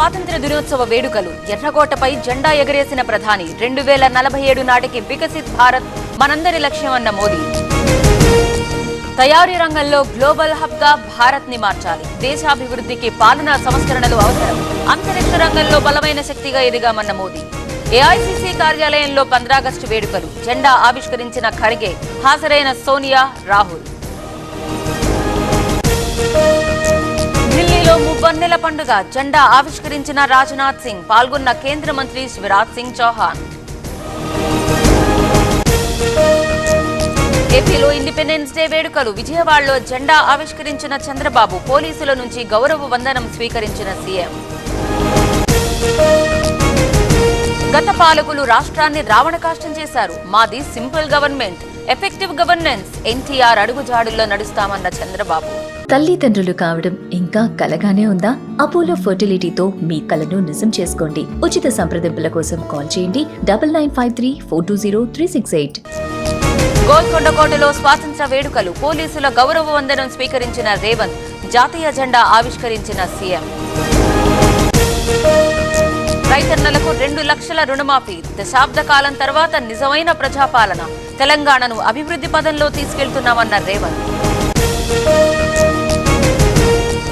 స్వాతంత్ర్య దినోత్సవ వేడుకలు ఎర్రకోటపై జెండా ఎగరేసిన ప్రధాని 2047 నాటికి వికసిత్ భారత్ మనందరి లక్ష్యం అన్న మోదీ. తయారీ రంగంలో గ్లోబల్ హబ్ గా భారత్ ని మార్చాలి. దేశాభివృద్ధికి పాలనా సంస్కరణలు అవసరం. అంతరిక్ష రంగంలో బలమైన శక్తిగా ఎదిగామన్న మోదీ. ఏఐసీసీ కార్యాలయంలో 15 ఆగస్టు వేడుకలు. జెండా ఆవిష్కరించిన ఖర్గే, హాజరైన సోనియా, రాహుల్. ఢిల్లీలో మువ్వన్నెల పండుగ. జెండా ఆవిష్కరించిన రాజ్నాథ్ సింగ్, పాల్గొన్న కేంద్ర మంత్రి శివరాజ్ సింగ్ చౌహాన్. ఏపీలో ఇండిపెండెన్స్ డే వేడుకలు. విజయవాడలో జెండా ఆవిష్కరించిన చంద్రబాబు, పోలీసుల నుంచి గౌరవ వందనం స్వీకరించిన సీఎం. గత పాలకులు రాష్ట్రాన్ని రావణకాష్టం చేశారు. మాది simple government, effective governance. NTR అడుగుజాడుల్లో నడుస్తామన్న చంద్రబాబు. తల్లిదండ్రులు కావడం ఇంకా కలగానే ఉందా? అపోలో ఫర్టిలిటీతో మీ కలను నిజం చేసుకోండి. ఉచిత సంప్రదింపుల కోసం కాల్ చేయండి 9953420368. గోల్కొండ కోటలో స్వాతంత్ర్య వేడుకలు. పోలీసుల గౌరవ వందనం స్వీకరించిన రేవంత్, జాతీయ జెండా ఆవిష్కరించిన సీఎం. రైతన్నలకు 2 లక్షల రుణమాఫీ. దశాబ్ద కాలం తర్వాత నిజమైన ప్రజాపాలన. తెలంగాణను అభివృద్ధి పదంలో తీసుకెళ్తున్నామన్న రేవంత్.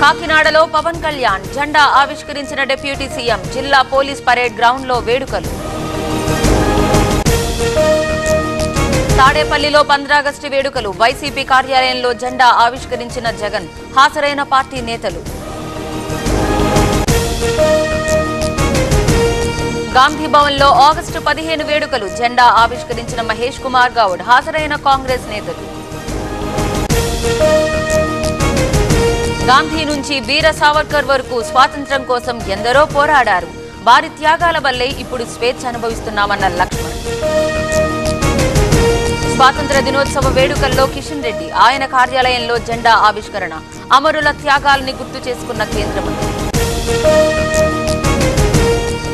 కాకినాడలో పవన్ కళ్యాణ్, జెండా ఆవిష్కరించిన డిప్యూటీ సీఎం. జిల్లా పోలీస్ పరేడ్ గ్రౌండ్ లో వేడుకలు. తాడేపల్లిలో 15 ఆగస్టు వేడుకలు. వైసీపీ కార్యాలయంలో జెండా ఆవిష్కరించిన జగన్, హాజరైన పార్టీ నేతలు. గాంధీ భవన్ లో ఆగస్టు 15 వేడుకలు. జెండా ఆవిష్కరించిన మహేష్ కుమార్ గౌడ్, హాజరైన కాంగ్రెస్ నేతలు. గాంధీ నుంచి వీర సావర్కర్ వరకు స్వాతంత్ర్యం కోసం ఎందరో పోరాడారు. వారి త్యాగాల వల్లే ఇప్పుడు స్వేచ్ఛ అనుభవిస్తున్నామన్న లక్ష్మణ్. స్వాతంత్ర్య దినోత్సవ వేడుకల్లో కిషన్ రెడ్డి, ఆయన కార్యాలయంలో జెండా ఆవిష్కరణ. అమరుల త్యాగాలని గుర్తు చేసుకున్న కేంద్ర మంత్రి.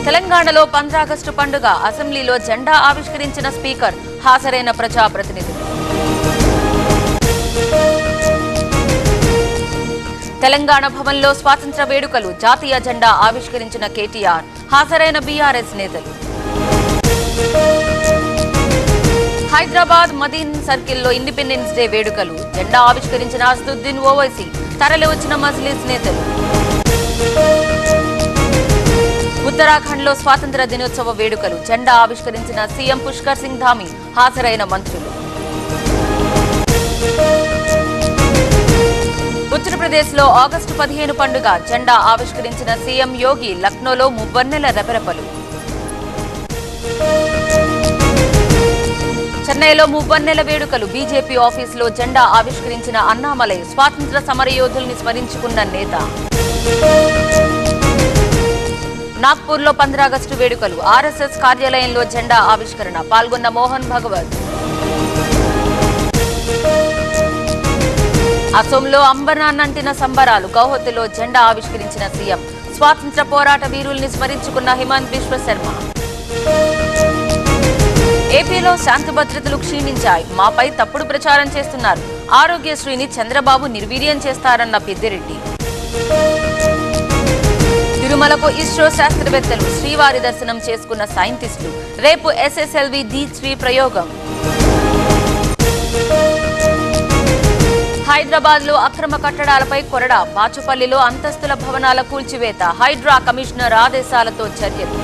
తెలంగాణలో 15 ఆగస్టు పండుగ. అసెంబ్లీలో జెండా ఆవిష్కరించిన స్పీకర్, హాజరైన ప్రజాప్రతినిధులు. తెలంగాణ భవన్లో స్వాతంత్ర్య వేడుకలు. జాతీయ జెండా ఆవిష్కరించిన కేటీఆర్, హాజరైన బీఆర్ఎస్ నేతలు. హైదరాబాద్ మదీన్ సర్కిల్లో ఇండిపెండెన్స్ డే వేడుకలు. జెండా ఆవిష్కరించిన అసదుద్దీన్ ఓవైసీ, తరలి వచ్చిన మజ్లిస్ నేతలు. ఉత్తరాఖండ్ లో స్వాతంత్ర్య దినోత్సవ వేడుకలు. జెండా ఆవిష్కరించిన సీఎం పుష్కర్ సింగ్ ధామి, హాజరైన మంత్రులు. ఉత్తరప్రదేశ్ లో ఆగస్టు 15 పండుగ. జెండా ఆవిష్కరించిన సీఎం యోగి, లక్నోలో మువ్వన్నెల రెపరెపలు. చెన్నైలో మువ్వన్నెల వేడుకలు. బీజేపీ ఆఫీసులో జెండా ఆవిష్కరించిన అన్నామలై, స్వాతంత్ర సమరయోధుల్ని స్మరించుకున్న నేత. నాగ్పూర్లో 15 ఆగస్టు వేడుకలు. ఆర్ఎస్ఎస్ కార్యాలయంలో జెండా ఆవిష్కరణ. పాల్గొన్న మోహన్ భగవత్. అసోంలో అంబరాన్నంటిన సంబరాలు. గౌహతిలో జెండా ఆవిష్కరించిన సీఎం. స్వాతంత్ర పోరాట వీరుల్ని స్మరించుకున్న హిమంత్ బిశ్వ శర్మ. ఏపీలో శాంతి భద్రతలు క్షీణించాయి. మాపై తప్పుడు ప్రచారం చేస్తున్నారు. ఆరోగ్యశ్రీని చంద్రబాబు నిర్వీర్యం చేస్తారన్న పెద్దిరెడ్డి. తిరుమలకు ఇస్రో శాస్త్రవేత్తలు. శ్రీవారి దర్శనం చేసుకున్న సైంటిస్టులు. రేపు ఎస్ఎస్ఎల్వి D3 ప్రయోగం. హైదరాబాద్ లో అక్రమ కట్టడాలపై కొరడా. బాచుపల్లిలో అంతస్తుల భవనాల కూల్చివేత. హైడ్రా కమిషనర్ ఆదేశాలతో చర్యలు.